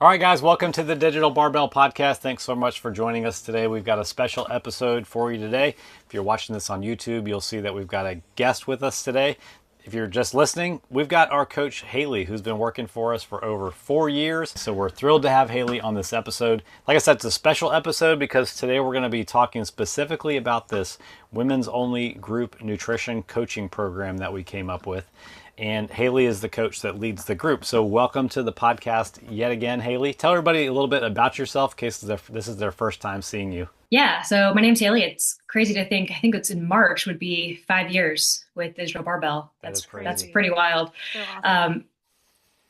All right, guys, welcome to the Digital Barbell Podcast. Thanks so much for joining us today. We've got a special episode for you today. If you're watching this on YouTube, you'll see that we've got a guest with us today. If you're just listening, we've got our coach, Haley, who's been working for us for over 4 years. So we're thrilled to have Haley on this episode. Like I said, it's a special episode because today we're going to be talking specifically about this women's only group nutrition coaching program that we came up with. And Haley is the coach that leads the group. So welcome to the podcast yet again, Haley. Tell everybody a little bit about yourself in case this is their first time seeing you. Yeah, so my name's Haley. It's crazy to think. I think it's in March would be 5 years with Digital Barbell. That is crazy. That's pretty wild. So awesome.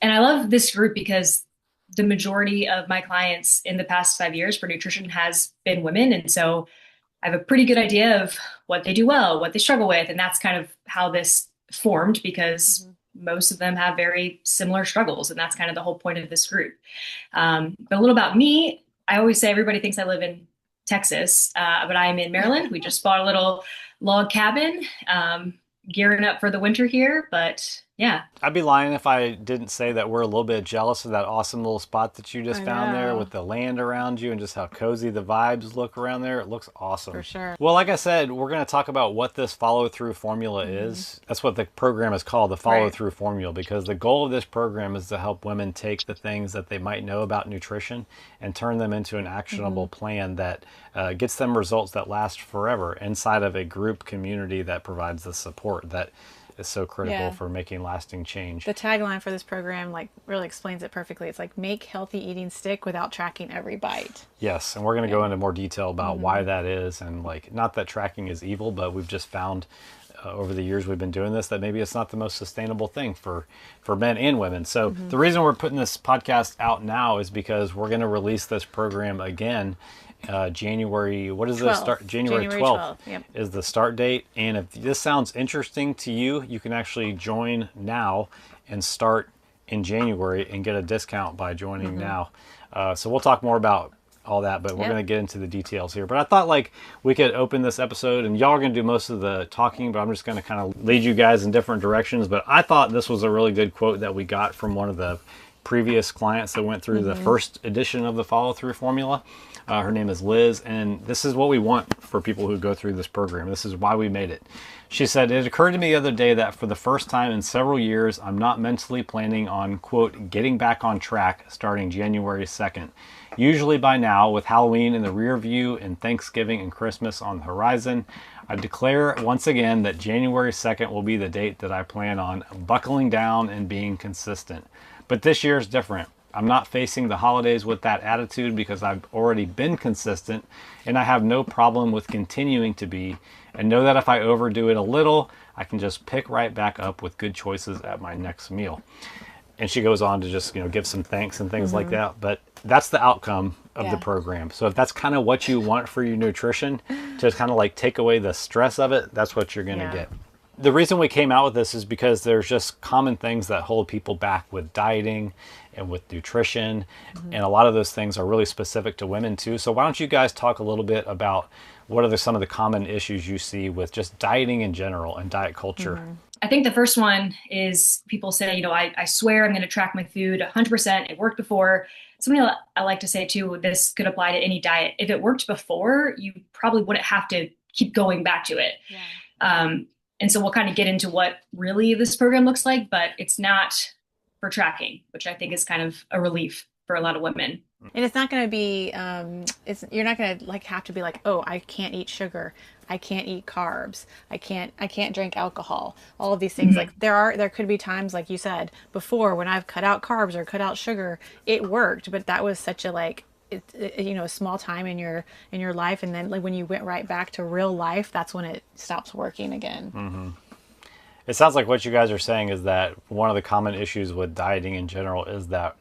And I love this group because the majority of my clients in the past 5 years for nutrition has been women. And so I have a pretty good idea of what they do well, what they struggle with. And that's kind of how this formed because most of them have very similar struggles. And that's kind of the whole point of this group. But a little about me, I always say everybody thinks I live in Texas, but I'm in Maryland. We just bought a little log cabin, gearing up for the winter here, but yeah. I'd be lying if I didn't say that we're a little bit jealous of that awesome little spot that you just found there with the land around you and just how cozy the vibes look around there. It looks awesome. For sure. Well, like I said, we're going to talk about what this follow-through formula is. That's what the program is called, the follow-through formula, because the goal of this program is to help women take the things that they might know about nutrition and turn them into an actionable plan that gets them results that last forever inside of a group community that provides the support that is so critical for making lasting change. The tagline for this program really explains it perfectly. It's like, make healthy eating stick without tracking every bite. Yes, and we're going to go into more detail about why that is, and not that tracking is evil, but we've just found over the years we've been doing this that maybe it's not the most sustainable thing for men and women. So the reason we're putting this podcast out now is because we're going to release this program again January, what is the start? January 12th is the start date. And if this sounds interesting to you, you can actually join now and start in January and get a discount by joining now. So we'll talk more about all that, but we're going to get into the details here. But I thought we could open this episode and y'all are going to do most of the talking, but I'm just going to kind of lead you guys in different directions. But I thought this was a really good quote that we got from one of the previous clients that went through the first edition of the follow-through formula. Her name is Liz, and this is what we want for people who go through this program. This is why we made it. She said, "It occurred to me the other day that for the first time in several years, I'm not mentally planning on, quote, getting back on track starting January 2nd. Usually by now, with Halloween in the rear view and Thanksgiving and Christmas on the horizon, I declare once again that January 2nd will be the date that I plan on buckling down and being consistent. But this year is different. I'm not facing the holidays with that attitude because I've already been consistent and I have no problem with continuing to be, and know that if I overdo it a little, I can just pick right back up with good choices at my next meal." And she goes on to just, give some thanks and things like that. But that's the outcome of the program. So if that's kind of what you want for your nutrition, to kind of take away the stress of it, that's what you're going to get. The reason we came out with this is because there's just common things that hold people back with dieting and with nutrition. And a lot of those things are really specific to women too. So why don't you guys talk a little bit about what are some of the common issues you see with just dieting in general and diet culture? I think the first one is people say, I swear I'm going to track my food 100%. It worked before. Something I like to say too, this could apply to any diet. If it worked before, you probably wouldn't have to keep going back to it. And so we'll kind of get into what really this program looks like, but it's not for tracking, which I think is kind of a relief for a lot of women. And it's not going to be, you're not going to have to be oh, I can't eat sugar. I can't eat carbs. I can't drink alcohol. All of these things. There could be times, like you said before, when I've cut out carbs or cut out sugar, it worked, but that was such a a small time in your life, and then when you went right back to real life, that's when it stops working again. It sounds like what you guys are saying is that one of the common issues with dieting in general is that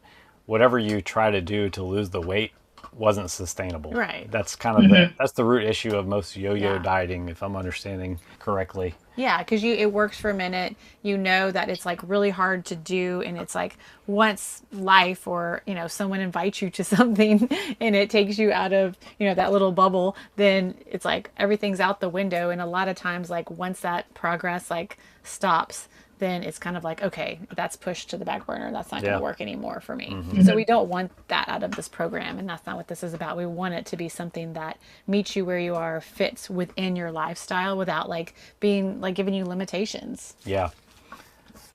whatever you try to do to lose the weight wasn't sustainable. Right. That's kind of that's the root issue of most yo-yo dieting, if I'm understanding correctly. Yeah, because it works for a minute. You know that it's really hard to do, and it's once life or someone invites you to something and it takes you out of that little bubble, then it's everything's out the window. And a lot of times once that progress stops, then it's kind of like, okay, that's pushed to the back burner. That's not going Yeah. to work anymore for me. Mm-hmm. So we don't want that out of this program. And that's not what this is about. We want it to be something that meets you where you are, fits within your lifestyle without like being like giving you limitations. Yeah.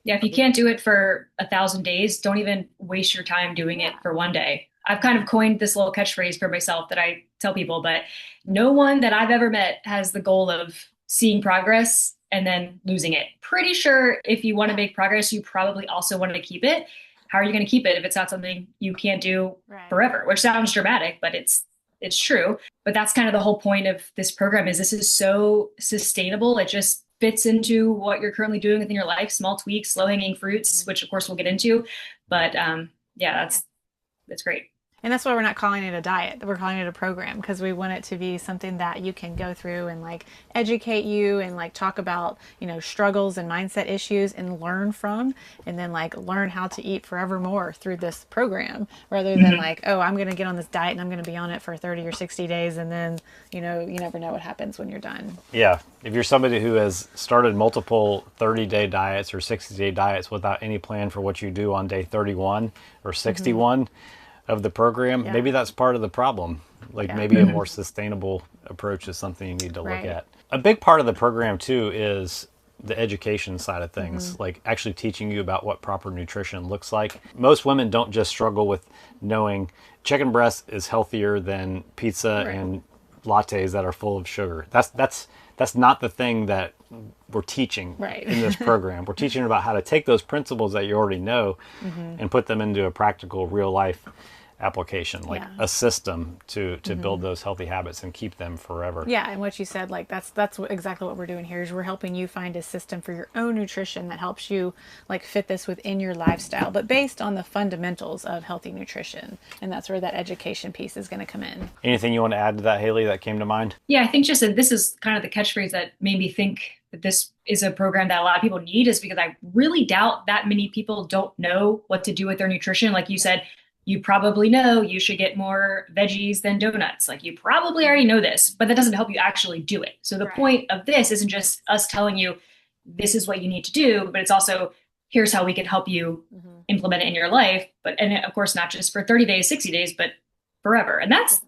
Yeah, if you can't do it for 1,000 days, don't even waste your time doing it for one day. I've kind of coined this little catchphrase for myself that I tell people, but no one that I've ever met has the goal of seeing progress and then losing it. Pretty sure if you want to make progress, you probably also want to keep it. How are you going to keep it if it's not something you can't do Right. forever? Which sounds dramatic, but it's true. But that's kind of the whole point of this program is this is so sustainable. It just fits into what you're currently doing within your life, small tweaks, low hanging fruits, which of course we'll get into. But yeah, that's great. And that's why we're not calling it a diet. We're calling it a program because we want it to be something that you can go through and like educate you and like talk about, struggles and mindset issues and learn from, and then like learn how to eat forevermore through this program rather than like, oh, I'm going to get on this diet and I'm going to be on it for 30 or 60 days. And then, you never know what happens when you're done. Yeah. If you're somebody who has started multiple 30-day diets or 60-day diets without any plan for what you do on day 31 or 61, of the program, maybe that's part of the problem. Like maybe a more sustainable approach is something you need to look at. A big part of the program too is the education side of things, like actually teaching you about what proper nutrition looks like. Most women don't just struggle with knowing chicken breast is healthier than pizza and lattes that are full of sugar. That's not the thing that we're teaching in this program. We're teaching about how to take those principles that you already know and put them into a practical real life application, like a system to build those healthy habits and keep them forever. Yeah, and what you said, like that's exactly what we're doing here is we're helping you find a system for your own nutrition that helps you like fit this within your lifestyle, but based on the fundamentals of healthy nutrition. And that's where that education piece is going to come in. Anything you want to add to that, Haley, that came to mind? Yeah, I think just that this is kind of the catchphrase that made me think that this is a program that a lot of people need is because I really doubt that many people don't know what to do with their nutrition. Like you said, you probably know you should get more veggies than donuts. Like you probably already know this, but that doesn't help you actually do it. So the point of this isn't just us telling you this is what you need to do, but it's also here's how we can help you implement it in your life. And of course, not just for 30 days, 60 days, but forever. And that's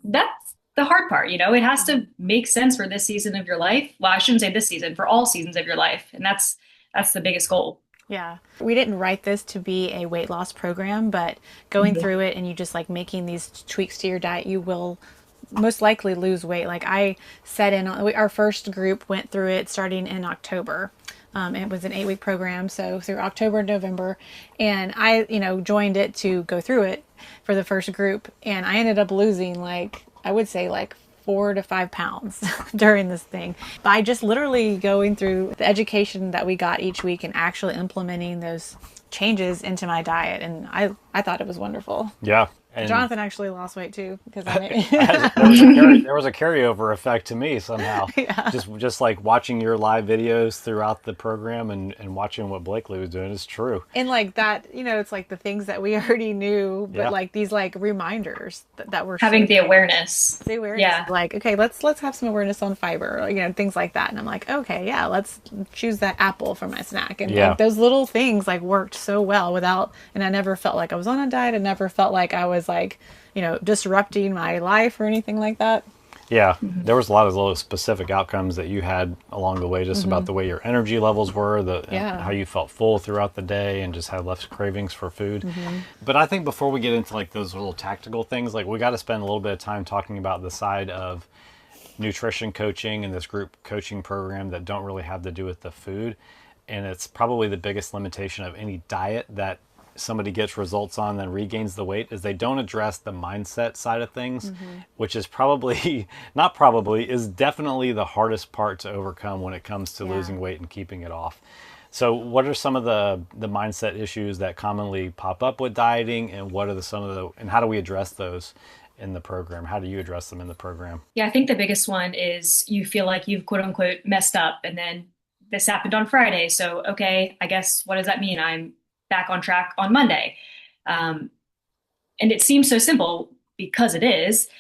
the hard part. It has to make sense for this season of your life. Well, I shouldn't say this season, for all seasons of your life. And that's the biggest goal. Yeah. We didn't write this to be a weight loss program, but going through it and you just like making these tweaks to your diet, you will most likely lose weight. Like I set in, our first group went through it starting in October. It was an 8-week program. So through October and November, and I, joined it to go through it for the first group. And I ended up losing I would say 4 to 5 pounds during this thing by just literally going through the education that we got each week and actually implementing those changes into my diet. And I thought it was wonderful. Yeah. And Jonathan actually lost weight too because there was a carryover effect to me somehow. Just like watching your live videos throughout the program and watching what Blakely was doing is true. And like that, it's like the things that we already knew, but like these like reminders that we're having the awareness. The awareness. Yeah. Like, okay, let's have some awareness on fiber, things like that. And I'm like, okay, yeah, let's choose that apple for my snack. And like those little things like worked so well and I never felt like I was on a diet. I never felt like I was like, disrupting my life or anything like that. Yeah, there was a lot of little specific outcomes that you had along the way, just about the way your energy levels were, and how you felt full throughout the day and just had less cravings for food. But I think before we get into like those little tactical things, like we got to spend a little bit of time talking about the side of nutrition coaching and this group coaching program that don't really have to do with the food. And it's probably the biggest limitation of any diet that somebody gets results on then regains the weight is they don't address the mindset side of things, which is is definitely the hardest part to overcome when it comes to losing weight and keeping it off. So what are some of the mindset issues that commonly pop up with dieting, and what are and how do we address those in the program? How do you address them in the program? Yeah, I think the biggest one is you feel like you've quote unquote messed up, and then this happened on Friday. So, okay, I guess what does that mean? I'm back on track on Monday. And it seems so simple because it is.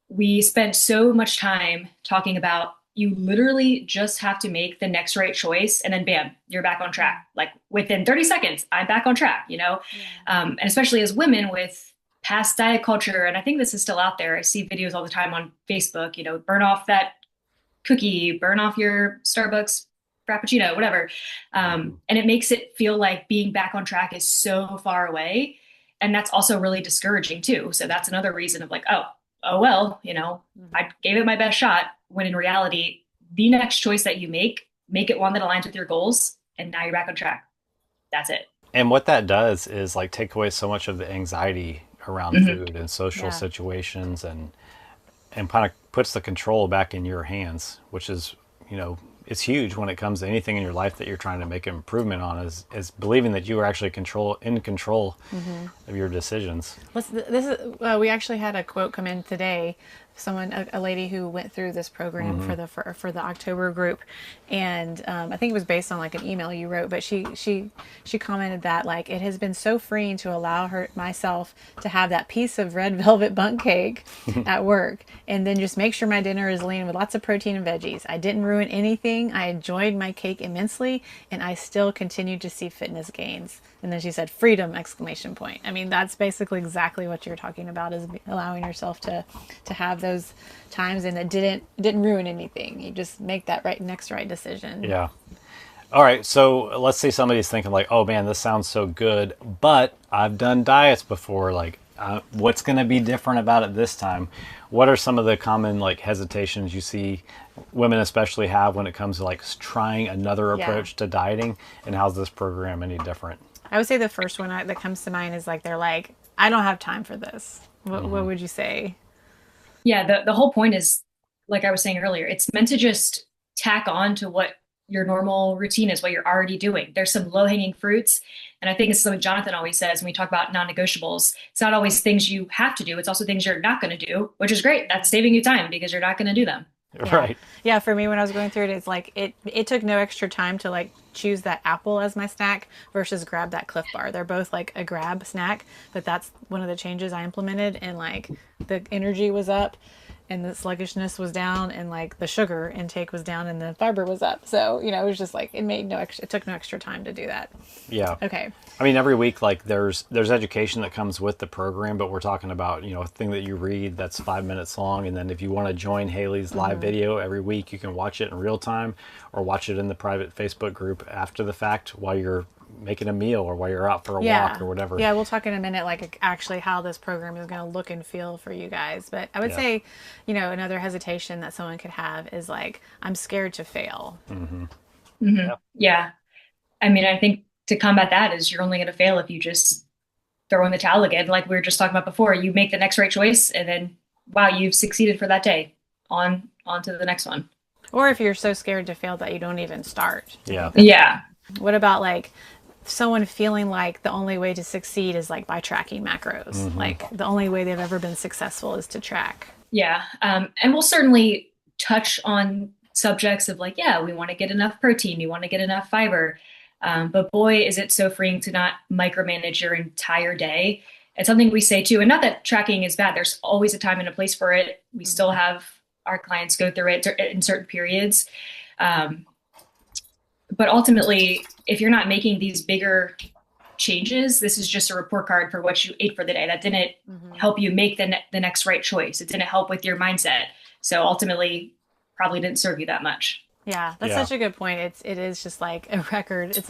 We spent so much time talking about you literally just have to make the next right choice, and then bam, you're back on track. Like within 30 seconds, I'm back on track, you know? And especially as women with past diet culture, and I think this is still out there. I see videos all the time on Facebook, you know, burn off that cookie, burn off your Starbucks Frappuccino, whatever. And it makes it feel like being back on track is so far away. And that's also really discouraging too. So that's another reason of like, oh well, you know, I gave it my best shot, when in reality, the next choice that you make it one that aligns with your goals, and now you're back on track. That's it. And what that does is like take away so much of the anxiety around food and social situations, and kind of puts the control back in your hands, which is, you know, it's huge when it comes to anything in your life that you're trying to make an improvement on, is believing that you are actually in control of your decisions. We actually had a quote come in today. A lady who went through this program for the October group, and I think it was based on like an email you wrote, but she commented that like it has been so freeing to allow myself to have that piece of red velvet bundt cake at work, and then just make sure my dinner is lean with lots of protein and veggies. I didn't ruin anything. I enjoyed my cake immensely, and I still continued to see fitness gains. And then she said, freedom, exclamation point. I mean, that's basically exactly what you're talking about, is allowing yourself to have those times, and it didn't ruin anything. You just make that next right decision. Yeah. All right. So let's say somebody's thinking like, oh man, this sounds so good, but I've done diets before. Like, what's going to be different about it this time? What are some of the common like hesitations you see women especially have when it comes to like trying another approach to dieting, and how's this program any different? I would say the first one that comes to mind is like, they're like, I don't have time for this. What would you say? Yeah, the whole point is, like I was saying earlier, it's meant to just tack on to what your normal routine is, what you're already doing. There's some low-hanging fruits. And I think it's something Jonathan always says when we talk about non-negotiables. It's not always things you have to do. It's also things you're not going to do, which is great. That's saving you time because you're not going to do them. Yeah. Right. Yeah, for me, when I was going through it, it's like it took no extra time to like choose that apple as my snack versus grab that Cliff Bar. They're both like a grab snack, but that's one of the changes I implemented, and like the energy was up and the sluggishness was down, and like the sugar intake was down and the fiber was up. So, you know, it was just like it took no extra time to do that. Yeah. Okay. I mean, every week, like there's education that comes with the program, but we're talking about, you know, a thing that you read that's 5 minutes long. And then if you want to join Haley's live video every week, you can watch it in real time or watch it in the private Facebook group after the fact while you're making a meal or while you're out for a walk or whatever. Yeah, we'll talk in a minute, like actually how this program is going to look and feel for you guys. But I would say, you know, another hesitation that someone could have is like, I'm scared to fail. Yeah. I mean, I think to combat that is you're only going to fail if you just throw in the towel again. Like we were just talking about before, you make the next right choice, and then, wow, you've succeeded for that day. On to the next one. Or if you're so scared to fail that you don't even start. Yeah. Yeah. What about like someone feeling like the only way to succeed is like by tracking macros? Like the only way they've ever been successful is to track. Yeah. And we'll certainly touch on subjects of like, yeah, we want to get enough protein, we want to get enough fiber. But boy, is it so freeing to not micromanage your entire day. It's something we say too, and not that tracking is bad. There's always a time and a place for it. We still have our clients go through it in certain periods. But ultimately, if you're not making these bigger changes, this is just a report card for what you ate for the day. That didn't help you make the next right choice. It didn't help with your mindset. So ultimately, probably didn't serve you that much. Yeah, that's such a good point. It is just like a record. It's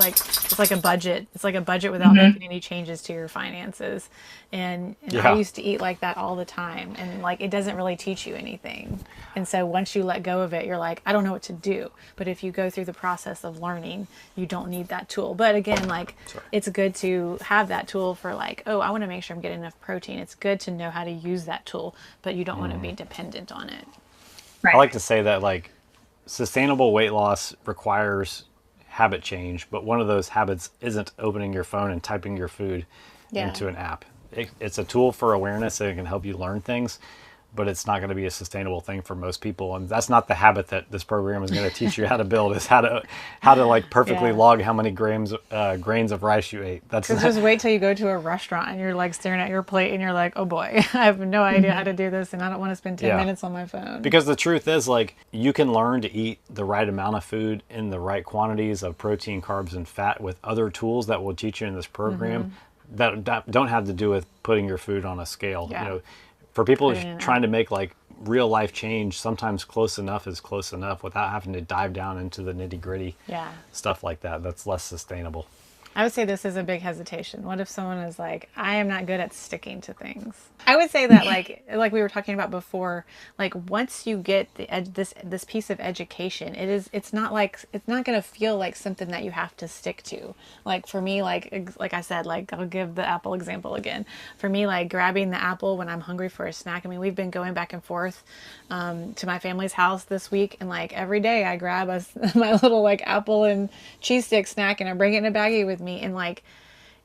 like a budget. It's like a budget without making any changes to your finances. And I used to eat like that all the time, and like it doesn't really teach you anything. And so once you let go of it, you're like, I don't know what to do. But if you go through the process of learning, you don't need that tool. But again, like it's good to have that tool for like, oh, I want to make sure I'm getting enough protein. It's good to know how to use that tool, but you don't want to be dependent on it. Right. I like to say that like sustainable weight loss requires habit change, but one of those habits isn't opening your phone and typing your food into an app. It's a tool for awareness and it can help you learn things, but it's not going to be a sustainable thing for most people. And that's not the habit that this program is going to teach you how to build, is how to like perfectly log how many grains of rice you ate. That's just wait till you go to a restaurant and you're like staring at your plate and you're like, oh boy, I have no idea how to do this and I don't want to spend 10 minutes on my phone. Because the truth is, like, you can learn to eat the right amount of food in the right quantities of protein, carbs, and fat with other tools that will teach you in this program that don't have to do with putting your food on a scale. You know, for people trying to make like real life change, sometimes close enough is close enough without having to dive down into the nitty gritty stuff like that. That's less sustainable. I would say this is a big hesitation. What if someone is like, I am not good at sticking to things? I would say that like we were talking about before, like once you get this piece of education, it's not going to feel like something that you have to stick to. Like for me, like I said, like I'll give the apple example again. For me, like grabbing the apple when I'm hungry for a snack. I mean, we've been going back and forth to my family's house this week, and like every day I grab my little like apple and cheese stick snack and I bring it in a baggie with me, and like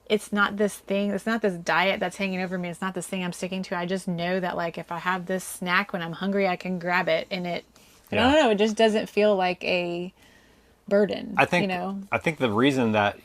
it's not this diet that's hanging over me, it's not this thing I'm sticking to. I just know that like if I have this snack when I'm hungry, I can grab it, and I don't know, it just doesn't feel like a burden. I think the reason that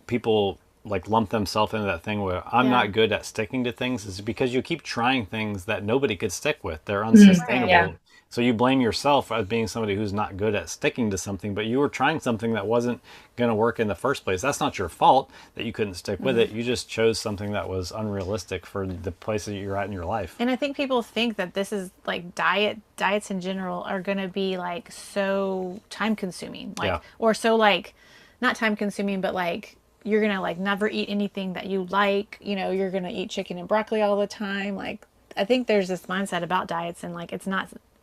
people like lump themselves into that thing where I'm not good at sticking to things is because you keep trying things that nobody could stick with. They're unsustainable. So you blame yourself as being somebody who's not good at sticking to something, but you were trying something that wasn't going to work in the first place. That's not your fault that you couldn't stick with it. You just chose something that was unrealistic for the place that you're at in your life. And I think people think that this is like diets in general are going to be like so time consuming, or so like not time consuming, but like you're going to like never eat anything that you like, you're going to eat chicken and broccoli all the time. Like, I think there's this mindset about diets, and like,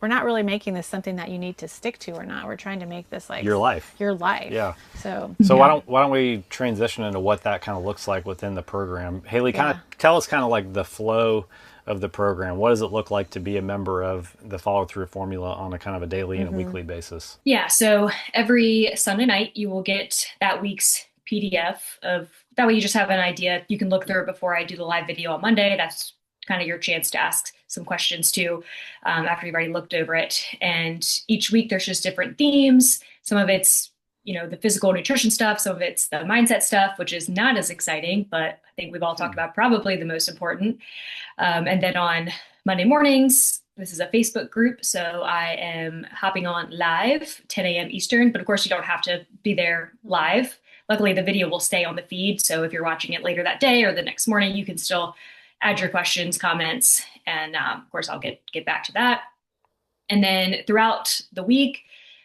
we're not really making this something that you need to stick to or not. We're trying to make this like your life. Yeah. So why don't we transition into what that kind of looks like within the program? Haley, kind of tell us kind of like the flow of the program. What does it look like to be a member of the Follow Through Formula on a kind of a daily and a weekly basis? Yeah. So every Sunday night you will get that week's PDF that way you just have an idea. You can look through it before I do the live video on Monday. That's kind of your chance to ask some questions too, after you've already looked over it. And each week there's just different themes. Some of it's, the physical nutrition stuff. Some of it's the mindset stuff, which is not as exciting, but I think we've all talked about probably the most important. And then on Monday mornings, this is a Facebook group. So I am hopping on live 10 a.m. Eastern, but of course you don't have to be there live. Luckily the video will stay on the feed. So if you're watching it later that day or the next morning, you can still add your questions, comments, and of course, I'll get back to that. And then throughout the week,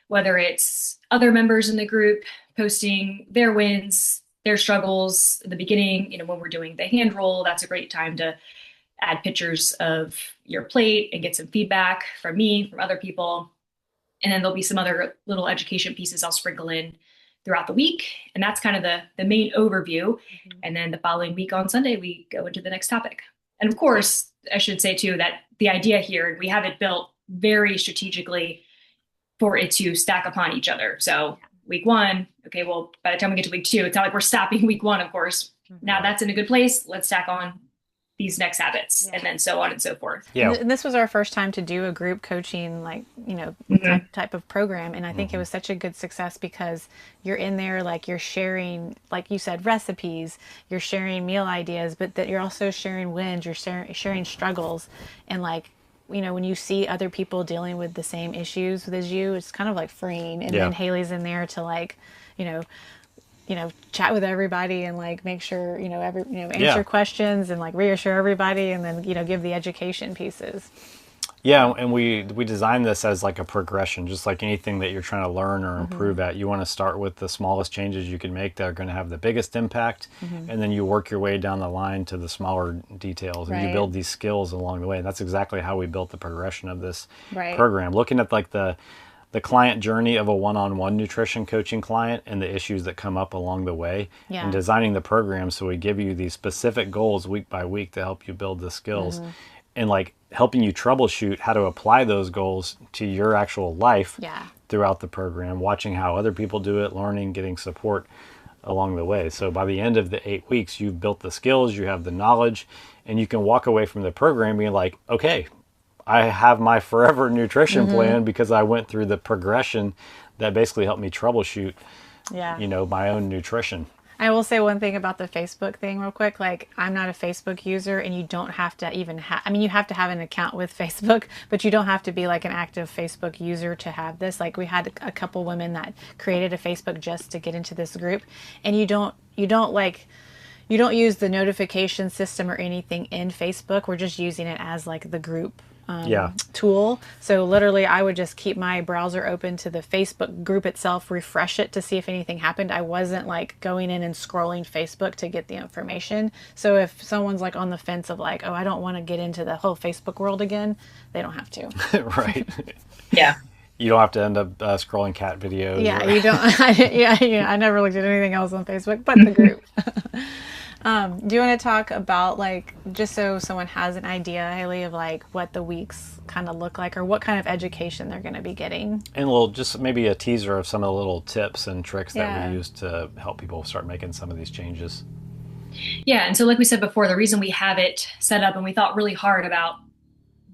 whether it's other members in the group posting their wins, their struggles at the beginning, when we're doing the hand roll, that's a great time to add pictures of your plate and get some feedback from me, from other people. And then there'll be some other little education pieces I'll sprinkle in throughout the week. And that's kind of the main overview. And then the following week on Sunday, we go into the next topic. And of course, I should say too, that the idea here, we have it built very strategically for it to stack upon each other. So week one, okay, well, by the time we get to week two, it's not like we're stopping week one, of course. Now that's in a good place. Let's stack on these next habits, and then so on and so forth. Yeah. And this was our first time to do a group coaching, like, type of program. And I think it was such a good success because you're in there, like you're sharing, like you said, recipes, you're sharing meal ideas, but that you're also sharing wins, you're sharing struggles. And like, when you see other people dealing with the same issues as you, it's kind of like freeing. And then Haley's in there to like, chat with everybody and like make sure, answer questions and like reassure everybody, and then, give the education pieces. Yeah. And we designed this as like a progression, just like anything that you're trying to learn or improve at. You want to start with the smallest changes you can make that are going to have the biggest impact. And then you work your way down the line to the smaller details, and you build these skills along the way. And that's exactly how we built the progression of this program. Looking at like the client journey of a one-on-one nutrition coaching client and the issues that come up along the way, and designing the program so we give you these specific goals week by week to help you build the skills, and like helping you troubleshoot how to apply those goals to your actual life throughout the program, watching how other people do it, learning, getting support along the way. So by the end of the 8 weeks, you've built the skills, you have the knowledge, and you can walk away from the program being like, okay, I have my forever nutrition plan because I went through the progression that basically helped me troubleshoot, Yeah. my own nutrition. I will say one thing about the Facebook thing real quick. Like, I'm not a Facebook user, and you don't have to even have, I mean, you have to have an account with Facebook, but you don't have to be like an active Facebook user to have this. Like, we had a couple women that created a Facebook just to get into this group, and you don't use the notification system or anything in Facebook. We're just using it as like the group tool. So literally I would just keep my browser open to the Facebook group itself, refresh it to see if anything happened. I wasn't like going in and scrolling Facebook to get the information. So if someone's like on the fence of like, oh, I don't want to get into the whole Facebook world again, they don't have to. Right. Yeah. You don't have to end up scrolling cat videos. Yeah, you don't. I never looked at anything else on Facebook but the group. Do you want to talk about, like, just so someone has an idea, Haley, of like what the weeks kind of look like, or what kind of education they're going to be getting? And we'll just maybe a teaser of some of the little tips and tricks that Yeah. we use to help people start making some of these changes. Yeah. And so, like we said before, the reason we have it set up and we thought really hard about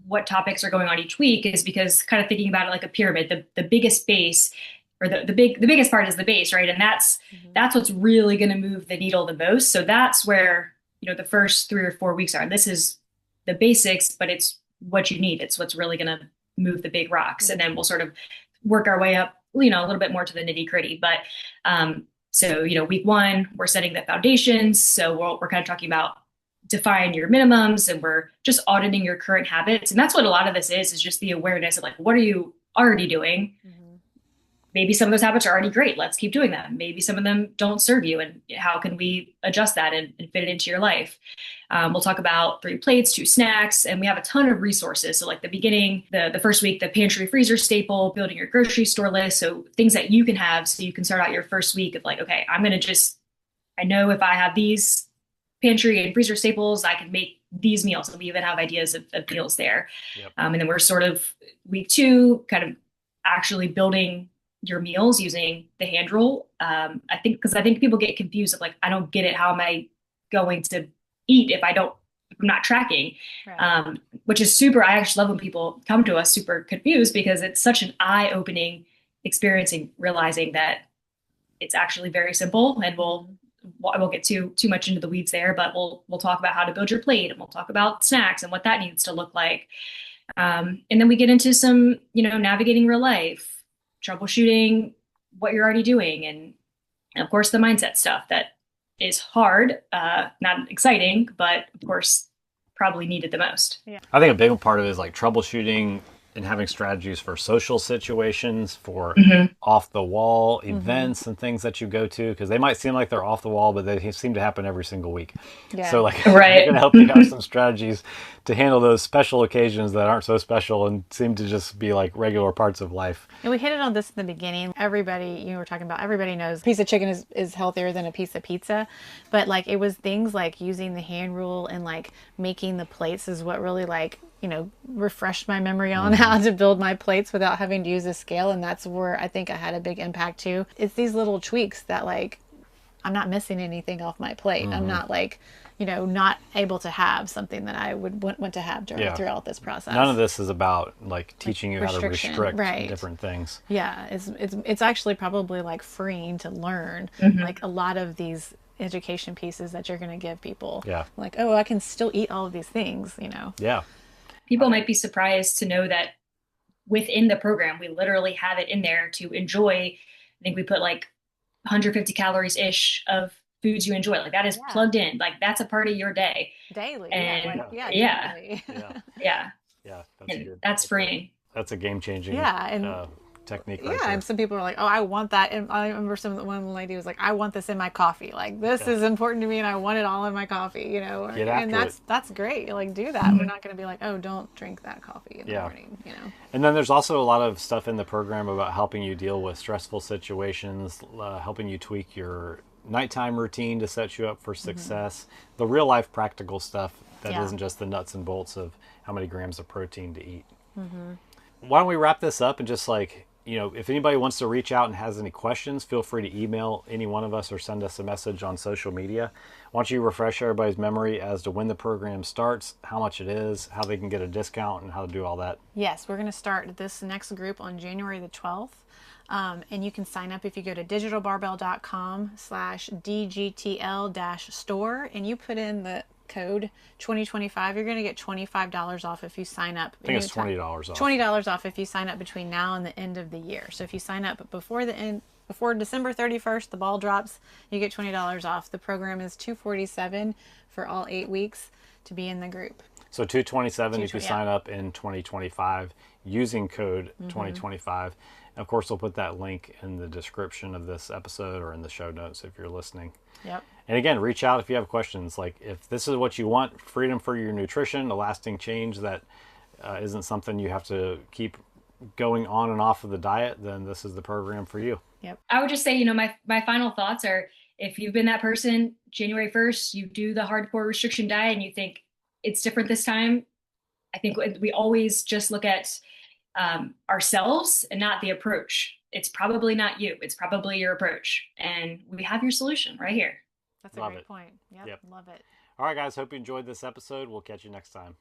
what topics are going on each week is because kind of thinking about it like a pyramid, the biggest base or the biggest part is the base, right? And that's what's really going to move the needle the most. So that's where, the first 3 or 4 weeks are. This is the basics, but it's what you need. It's what's really going to move the big rocks. And then we'll sort of work our way up, a little bit more to the nitty gritty. But so, week 1, we're setting the foundations. So we're kind of talking about define your minimums, and we're just auditing your current habits. And that's what a lot of this is just the awareness of like, what are you already doing? Maybe some of those habits are already great. Let's keep doing them. Maybe some of them don't serve you. And how can we adjust that and fit it into your life? We'll talk about 3 plates, 2 snacks, and we have a ton of resources. So like the beginning, the first week, the pantry freezer staple, building your grocery store list. So things that you can have so you can start out your first week of like, okay, I know if I have these pantry and freezer staples, I can make these meals. And we even have ideas of meals there. Yep. And then we're sort of week 2, kind of actually building your meals using the hand rule. I think people get confused of like, I don't get it. How am I going to eat if I'm not tracking? Right. Which is super. I actually love when people come to us super confused because it's such an eye-opening experience in realizing that it's actually very simple. And I won't get too much into the weeds there, but we'll talk about how to build your plate, and we'll talk about snacks and what that needs to look like. And then we get into some, navigating real life, troubleshooting what you're already doing, and of course the mindset stuff that is hard, not exciting, but of course probably needed the most. Yeah. I think a big part of it is like troubleshooting and having strategies for social situations, for off the wall events and things that you go to, because they might seem like they're off the wall, but they seem to happen every single week. Yeah. So like, Right. they're going to help you have some strategies to handle those special occasions that aren't so special and seem to just be like regular parts of life. And we hit it on this in the beginning. Everybody, you were talking about, everybody knows a piece of chicken is healthier than a piece of pizza. But like, it was things like using the hand rule and like making the plates is what really like, refreshed my memory on how to build my plates without having to use a scale. And that's where I think I had a big impact too. It's these little tweaks that like, I'm not missing anything off my plate. I'm not like, not able to have something that I would want to have throughout this process. None of this is about like teaching you how to restrict right. different things. Yeah, it's actually probably like freeing to learn like a lot of these education pieces that you're going to give people. Yeah. Like, oh, I can still eat all of these things, Yeah. People might be surprised to know that within the program, we literally have it in there to enjoy. I think we put like 150 calories ish of foods you enjoy. Like that is plugged in. Like that's a part of your day. Daily. And yeah. Daily. Yeah. That's freeing. That's a game changing technique. Right and some people are like, oh, I want that. And I remember one lady was like, I want this in my coffee. Like this is important to me and I want it all in my coffee, and that's great. You like do that. We're not going to be like, oh, don't drink that coffee in the morning, And then there's also a lot of stuff in the program about helping you deal with stressful situations, helping you tweak your nighttime routine to set you up for success, the real life practical stuff that isn't just the nuts and bolts of how many grams of protein to eat. Why don't we wrap this up and just like if anybody wants to reach out and has any questions, feel free to email any one of us or send us a message on social media. Why don't you refresh everybody's memory as to when the program starts, how much it is, how they can get a discount, and how to do all that? Yes, we're going to start this next group on January the 12th. And you can sign up if you go to digitalbarbell.com/DGTL-store and you put in the code 2025. You're going to get $25 off if you sign up. I think it's $20 off. $20 off if you sign up between now and the end of the year. So if you sign up before December 31st, the ball drops, you get $20 off. The program is $247 for all 8 weeks to be in the group. So $227 if you sign up in 2025 using code 2025. And of course, we'll put that link in the description of this episode or in the show notes if you're listening. Yep. And again, reach out if you have questions. Like if this is what you want, freedom for your nutrition, a lasting change that isn't something you have to keep going on and off of the diet, then this is the program for you. Yep. I would just say, my final thoughts are, if you've been that person, January 1st, you do the hardcore restriction diet and you think it's different this time, I think we always just look at ourselves and not the approach. It's probably not you. It's probably your approach. And we have your solution right here. That's a great point. Yep. Love it. All right, guys. Hope you enjoyed this episode. We'll catch you next time.